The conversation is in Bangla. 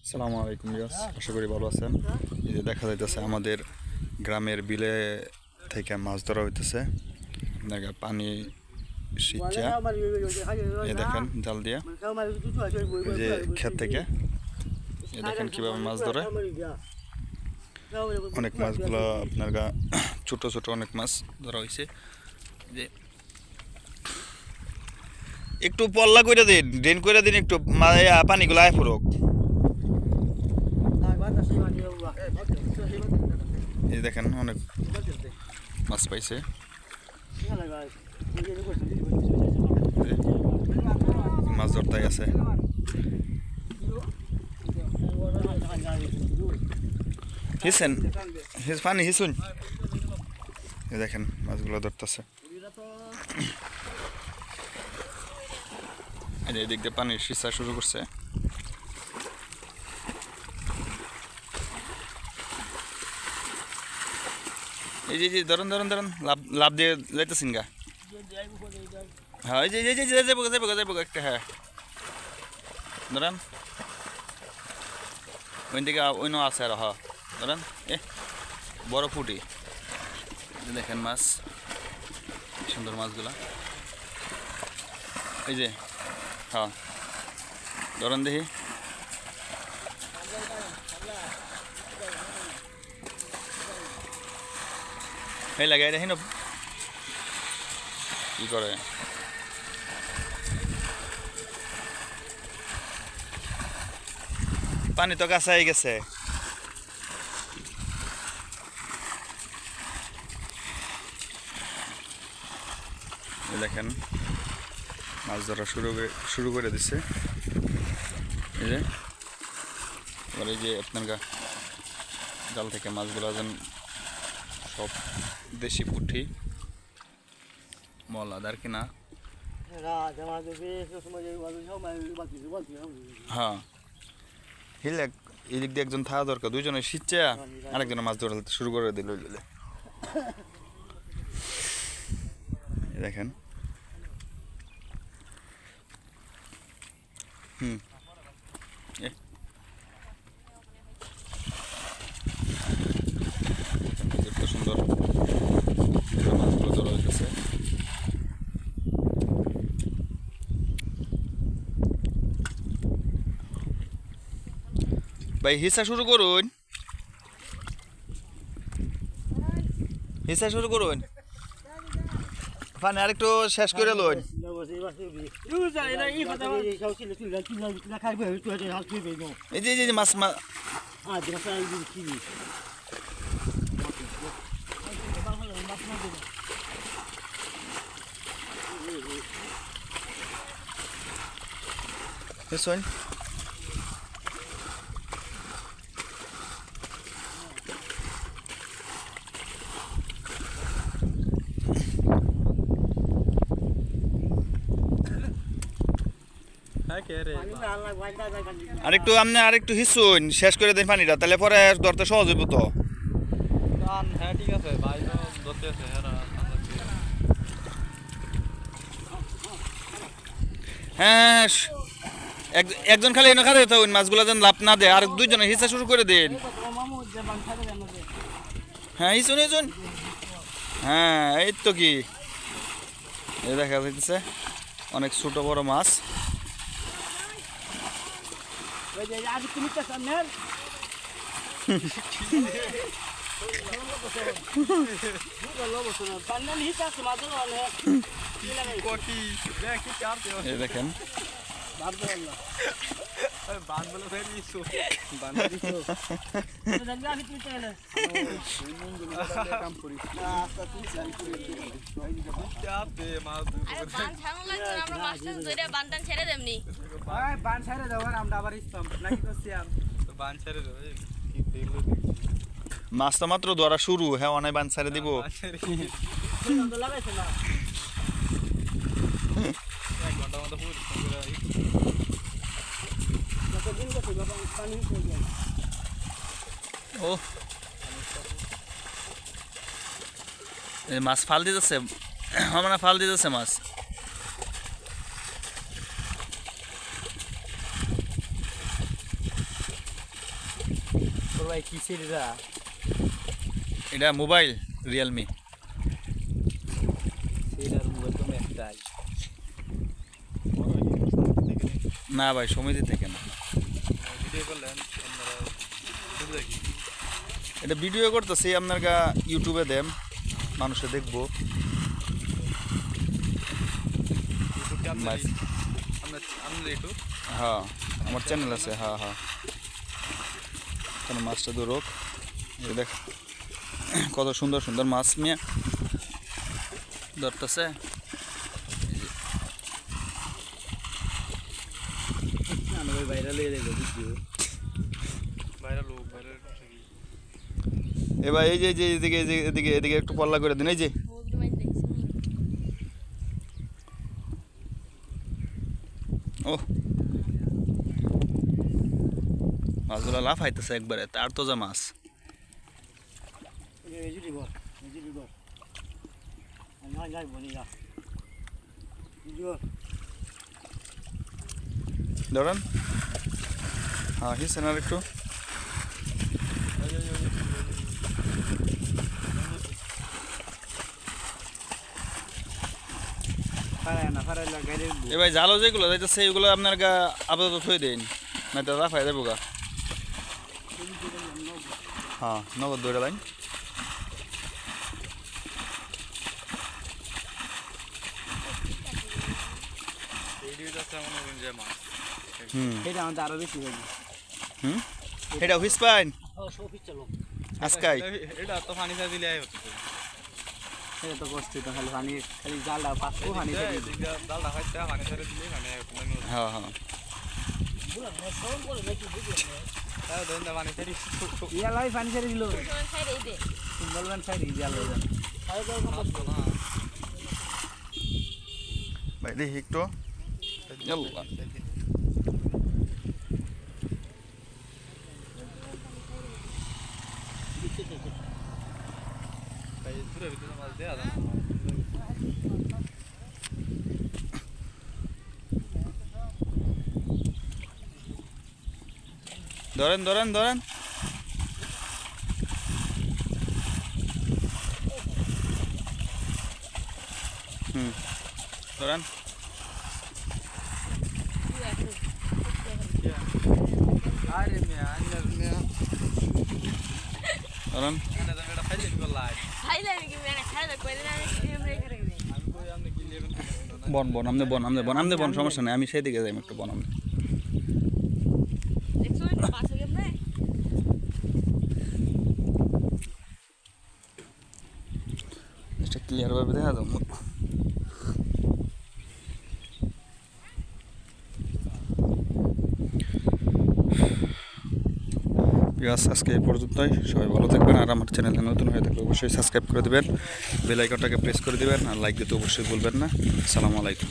আসসালামু আলাইকুম ভিউয়ার্স, আশা করি ভালো আছেন। এই যে দেখা যাইতেছে আমাদের গ্রামের বিলে থেকে মাছ ধরা হইতেছে। আপনার পানি সিঁচা এই দেখেন জাল দিয়া, এই যে ক্ষেত থেকে এই দেখেন কিভাবে মাছ ধরে। অনেক মাছগুলো আপনার ছোট ছোট অনেক মাছ ধরা হয়েছে। যে একটু পল্লা করে দিন, ড্রেন করে দিন, একটু পানিগুলো আয় ফুরুক। এই দেখেন অনেক মাছ পাইছে, মাছ ধরতাই আছে। হিসেন পানি হিসুন, এই দেখেন মাছগুলো ধরতেছে। এদিক দিয়ে পানির সিঁচা শুরু করছে। এই যে ধরুন ধরুন ধরুন, লাভ দিয়ে যাইতেছেন গা। হ্যাঁ এই যে যাবো একটা, হ্যাঁ ধরেন ওই দিকে অন্য আছে আর, হ্যাঁ ধরেন বড় পুটি। দেখেন মাছ, সুন্দর মাছগুলা। এই যে হ্যাঁ ধরেন দেখি। এই লাগে দেখি কি করে। পানি তো কাছাই গেছে। দেখেন মাছ ধরা শুরু করে দিচ্ছে। এই যে এবার এই যে আপনার জাল থেকে মাছগুলো যেন সব দেশি পুঁটি, মলাদার কিনা। হ্যাঁ হিলে এদিক দিয়ে একজন থাকা দরকার, দুইজনে শিখছে, আরেকজনে মাছ ধরতে শুরু করে দিল। দেখেন কত সুন্দর মাছগুলো ধরা হইতেছে। ভাই হিসা শুরু করুন, হিসা শুরু করুন। পানি আরেকটু শেষ করে লইন। এই যে মাছ শোন। আরেকটু আপনি আরেকটু হিসুন, শেষ করে দিন পানিটা, তাহলে পরে ধরতে সহজ হইব তো। হ্যাঁ ঠিক আছে ভাই, ধরতে আছে। হ্যাঁ একজন খালি এনে খাতে থাকুন, মাছগুলো যেন লাভ না দেয়। আর দুইজনে হিসা শুরু করে দিন। হ্যাঁ হিসুন হিসুন। হ্যাঁ এই তো কি, এই দেখা যাইতেছে অনেক ছোট বড় মাছ। এই দেখেন মাছ তো মাত্র ধরা শুরু, হ্যাঁ অনেক বান ছেড়ে দিব। ও মাছ ফাল দিতেছে, মানে ফাল দিতেছে মাছ। তোর ভাই কি সেটা এটা মোবাইল রিয়েলমি। সেটার মোবাইল তো একটাই না ভাই সমিতি থেকে না, ভিডিও করলেন আপনারা শুধু দেখি এটা ভিডিও করতেছি আপনার গা ইউটিউবে দেম, মানুষে দেখবো। ইউটিউবটা মাছ। আপনাদের ইউটিউব হ্যাঁ আমার চ্যানেল আছে, হ্যাঁ হ্যাঁ। কেন মাছটা ধরুক, এই দেখ কত সুন্দর সুন্দর মাছ নিয়ে ধরতেছে। আমাদের ভাইরাল হয়ে যাবে ভিডিও ভাইরাল হোক ভাইরাল এবার এই যে যে এদিকে এদিকে এদিকে একটু পল্লা করে দিন, এই যে ও মাছগুলো লাফ আইতেছে একবারে, তার তো যা মাছ। ধরেন, হ্যাঁ হিসেন আর একটু। এবার জালো যেগুলো যাইতেছে এগুলো আপনার গা আপাতত থই দিন, না তো রাফাই দেবো গা। হ্যাঁ নগদ দৌড়ে লাইন। হুম এটা আমাদের আরো বেশি হবে হুম এটা হুইস পাইন আজকাই এটা তো পানি চা দিলে হতো এটা তো কষ্ট তো খালি পানি খালি জালটা পাঁচশো পানি জালটা হইতে পানি ছেড়ে দিলে মানে হ্যাঁ হ্যাঁ তাও দেন না পানি ছেড়ে ইয়া লাই পানি ছেড়ে দিল বলবেন সাইড জাল হয়ে যাবে ভাই দেখি একটু। ইয়াল্লা। ধরেন ধরেন ধরেন। হুম ধরেন। আরে মিয়া আন্নার মিয়া ধরেন। এটা তো এটা ফাইলে দিল লাই আমি কই আপনি কি নেবেন বন বন আমনে বন আমনে বন আমনে বন, সমস্যা নেই, আমি সেই দিকে যাই একটু বন আমনে। এটা ক্লিয়ার ভাবে দেখা যাবো। আজকে এই পর্যন্তই, সবাই ভালো থাকবেন। আর আমার চ্যানেলে নতুন হয়ে থাকলে অবশ্যই সাবস্ক্রাইব করে দেবেন, বেল আইকনটাকে প্রেস করে দেবেন, আর লাইক দিতে অবশ্যই ভুলবেন না। আসসালামু আলাইকুম।